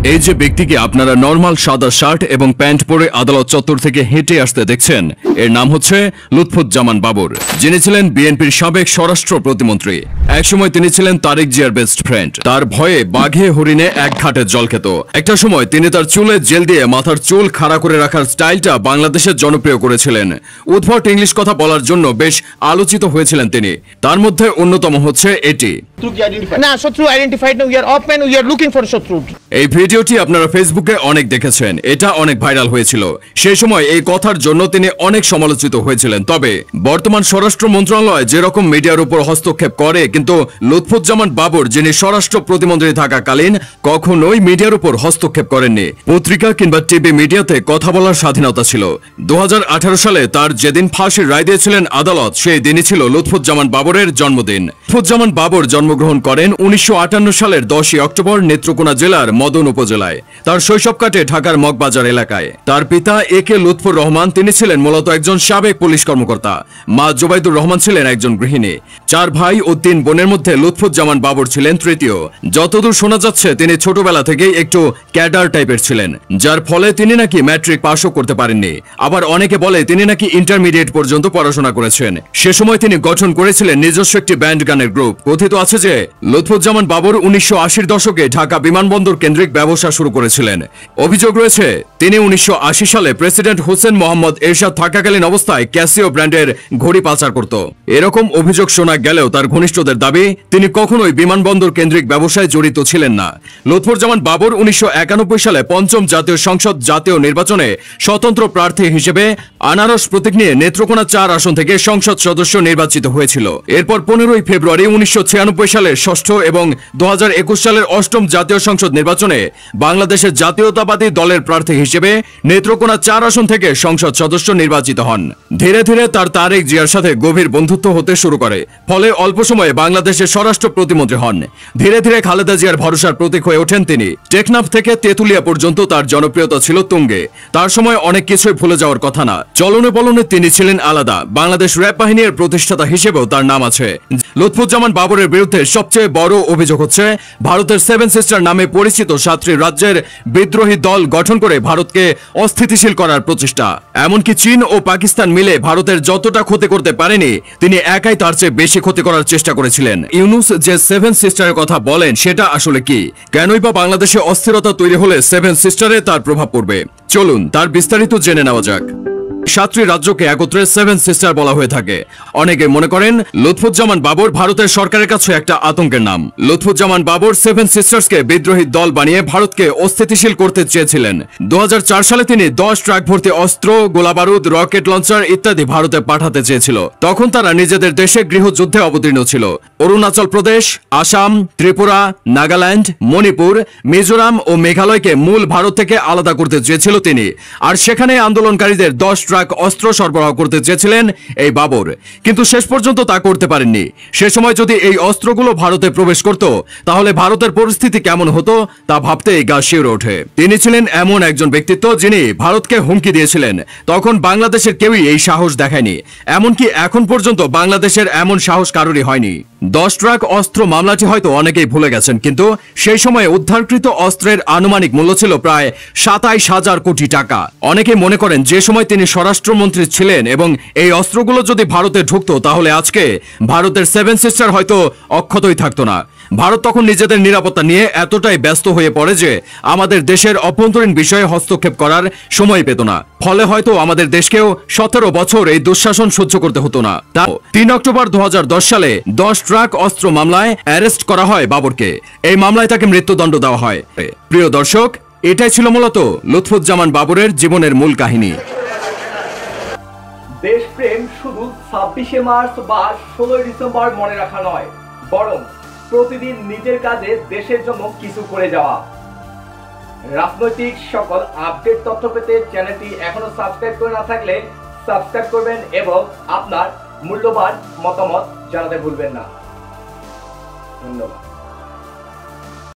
এই যে ব্যক্তিকে আপনারা নরমাল সাদা শার্ট এবং প্যান্ট পরে আদালত চত্বর থেকে হেঁটে আসতে দেখছেন, এর নাম হচ্ছে লুৎফুজ্জামান বাবর, যিনি ছিলেন বিএনপির সাবেক স্বরাষ্ট্র প্রতিমন্ত্রী। একসময় তিনি ছিলেন তারেক জিয়ার বেস্ট ফ্রেন্ড। তার ভয়ে বাঘে হরিণে এক ঘাটে জল খেত। একটা সময় তিনি তার চুলে জেল দিয়ে মাথার চুল খাড়া করে রাখার স্টাইলটা বাংলাদেশের জনপ্রিয় করেছিলেন। উদ্ভট ইংলিশ কথা বলার জন্য বেশ আলোচিত হয়েছিলেন তিনি। তার মধ্যে অন্যতম হচ্ছে এটি। এই ভিডিওটি আপনারা ফেসবুকে অনেক দেখেছেন, এটা অনেক ভাইরাল হয়েছিল। সেই সময় এই কথার জন্য তিনি অনেক সমালোচিত হয়েছিলেন। তবে বর্তমান স্বরাষ্ট্র মন্ত্রণালয় যেরকম মিডিয়ার উপর হস্তক্ষেপ করে, কিন্তু লুৎফুজ্জামান বাবর, যিনি স্বরাষ্ট্র প্রতিমন্ত্রী থাকাকালীন কখনোই মিডিয়ার উপর হস্তক্ষেপ করেননি। পত্রিকা কিংবা টিভি মিডিয়াতে কথা বলার স্বাধীনতা ছিল। 2018 সালে তার যেদিন ফাঁসির রায় দিয়েছিলেন আদালত, সেই দিনই ছিল লুৎফুজ্জামান বাবরের জন্মদিন। লুৎফুজ্জামান বাবর জন্মগ্রহণ করেন 1958 সালের 10ই অক্টোবর নেত্রকোনা জেলার মদন উপজেলায়। তার শৈশব কাটে ঢাকার মগবাজার এলাকায়। তার পিতা একে লুৎফুর রহমান, তিনি ছিলেন মূলত একজন সাবেক পুলিশ কর্মকর্তা। মা জোবাইদুর রহমান ছিলেন একজন গৃহিণী। 4 ভাই ও 3 বোনের মধ্যে লুৎফুজ্জামান বাবর ছিলেন তৃতীয়। যতদূর শোনা যাচ্ছে তিনি ছোটবেলা থেকেই একটু ক্যাডার টাইপের ছিলেন, যার ফলে তিনি নাকি ম্যাট্রিক পাসও করতে পারেননি। আবার অনেকে বলে তিনি নাকি ইন্টারমিডিয়েট পর্যন্ত পড়াশোনা করেছেন। সে সময় তিনি গঠন করেছিলেন নিজস্ব একটি ব্যান্ড গানের গ্রুপ। কথিত আছে যে লুৎফুজ্জামান বাবর 1980-র দশকে ঢাকা বিমানবন্দর কেন্দ্রিক ব্যবসা শুরু করেছিলেন। অভিযোগ রয়েছে তিনি 1980 সালে প্রেসিডেন্ট হোসেন মোহাম্মদ এরশাদ থাকাকালীন অবস্থায় ক্যাসিও ব্র্যান্ডের ঘড়ি পাচার করত। এরকম অভিযোগ শোনা গেলেও তার ঘনিষ্ঠদের দাবি তিনি কখনোই বিমানবন্দর কেন্দ্রিক ব্যবসায় জড়িত ছিলেন না। লুৎফুজ্জামান বাবর 1991 সালে 5ম জাতীয় সংসদ জাতীয় নির্বাচনে স্বতন্ত্র প্রার্থী হিসেবে আনারস প্রতীক নিয়ে নেত্রকোনা 4 আসন থেকে সংসদ সদস্য নির্বাচিত হয়েছিল। এরপর 15ই ফেব্রুয়ারি 1996 সালের 6ষ্ঠ এবং 2021 সালের 8ম জাতীয় সংসদ নির্বাচনে বাংলাদেশের জাতীয়তাবাদী দলের প্রার্থী হিসেবে নেত্রকোনা 4 আসন থেকে সংসদ সদস্য নির্বাচিত হন। ধীরে ধীরে তার তারেক জিয়ার সাথে গভীর বন্ধুত্ব হতে শুরু করে, ফলে অল্প সময়ে বাংলাদেশের স্বরাষ্ট্র প্রতিমন্ত্রী হন। ধীরে ধীরে খালেদা জিয়ার ভরসার প্রতীক হয়ে ওঠেন তিনি। টেকনাফ থেকে তেতুলিয়া পর্যন্ত তার জনপ্রিয়তা ছিল তুঙ্গে। তার সময় অনেক কিছুই ভুলে যাওয়ার কথা না। চলনে বলনে তিনি ছিলেন আলাদা। বাংলাদেশ র‍্যাব বাহিনীর প্রতিষ্ঠাতা হিসেবেও তার নাম আছে। লুৎফুজ্জামান বাবরের বিরুদ্ধে সবচেয়ে বড় অভিযোগ হচ্ছে ভারতের 7 সিস্টার নামে পরিচিত 7টি রাজ্যের বিদ্রোহী দল গঠন করে ভারতকে অস্থিতিশীল করার প্রচেষ্টা। এমনকি চীন ও পাকিস্তান মিলে ভারতের যতটা ক্ষতি করতে পারেনি, তিনি একাই তার চেয়ে বেশি ক্ষতি করার চেষ্টা করেছিলেন। ইউনুস যে 7 সিস্টারের কথা বলেন, সেটা আসলে কি? কেনই বা বাংলাদেশে অস্থিরতা তৈরি হলে 7 সিস্টারে তার প্রভাব পড়বে? চলুন তার বিস্তারিত জেনে নেওয়া যাক। 7টি রাজ্যকে একত্রে 7 সিস্টার বলা হয়ে থাকে। অনেকে মনে করেন লুৎফুজ্জামান বাবর ভারতের সরকারের কাছে একটা আতঙ্কের নাম। লুৎফুজ্জামান বাবর 7 সিস্টার্সকে বিদ্রোহী দল বানিয়ে ভারতকে অস্থিতিশীল করতে চেয়েছিলেন। 2004 সালে তিনি 10 ট্রাক ভর্তি অস্ত্র, গোলাবারুদ, রকেট লঞ্চার ইত্যাদি ভারতে পাঠাতে চেয়েছিল। তখন তারা নিজেদের দেশে গৃহযুদ্ধে অবতীর্ণ ছিল। অরুণাচল প্রদেশ, আসাম, ত্রিপুরা, নাগাল্যান্ড, মণিপুর, মিজোরাম ও মেঘালয়কে মূল ভারত থেকে আলাদা করতে চেয়েছিল তিনি। আর সেখানে আন্দোলনকারীদের 10 ট্রাক অস্ত্র সরবরাহ করতে চেয়েছিলেন এই বাবর, কিন্তু শেষ পর্যন্ত তা করতে পারেননি। সে সময় যদি এই অস্ত্রগুলো ভারতে প্রবেশ করত, তাহলে ভারতের পরিস্থিতি কেমন হতো তা ভাবতেই গা শিউরে ওঠে। তিনি ছিলেন এমন একজন ব্যক্তিত্ব যিনি ভারতকে হুমকি দিয়েছিলেন। তখন বাংলাদেশের কেউই এই সাহস দেখায়নি। এমনকি এখন পর্যন্ত বাংলাদেশের এমন সাহস কারোরই হয়নি। 10 ট্রাক অস্ত্র মামলাটি হয়তো অনেকেই ভুলে গেছেন, কিন্তু সেই সময়ে উদ্ধারকৃত অস্ত্রের আনুমানিক মূল্য ছিল প্রায় 27,000 কোটি টাকা। অনেকে মনে করেন যে সময় তিনি স্বরাষ্ট্রমন্ত্রী ছিলেন এবং এই অস্ত্রগুলো যদি ভারতে ঢুকতো, তাহলে আজকে ভারতের 7 সিস্টার হয়তো অক্ষতই থাকতো না। ভারত তখন নিজেদের নিরাপত্তা নিয়ে এতটাই ব্যস্ত হয়ে পড়ে যে আমাদের দেশের অভ্যন্তরীণ বিষয়ে হস্তক্ষেপ করার সময় পেত না। ফলে হয়তো আমাদের দেশকেও 17 বছর এই দুঃশাসন সহ্য করতে হতো না। তাও 3 অক্টোবর 2010 সালে 10 ট্রাক অস্ত্র মামলায় অ্যারেস্ট করা হয় বাবরকে। এই মামলায় তাকে মৃত্যুদণ্ড দেওয়া হয়। প্রিয় দর্শক, এটাই ছিল মূলত লুৎফুজ্জামান বাবরের জীবনের মূল কাহিনী। দেশপ্রেম শুধু 26শে মার্চ বা 16ই ডিসেম্বর মনে রাখা নয়, বরং প্রতিদিন নিজের কাজে দেশের জন্য কিছু করে যাওয়া। রাজনৈতিক সকল আপডেট তথ্য পেতে চ্যানেলটি এখনো সাবস্ক্রাইব করে না থাকলে সাবস্ক্রাইব করবেন এবং আপনার মূল্যবান মতামত জানাতে ভুলবেন না। ধন্যবাদ।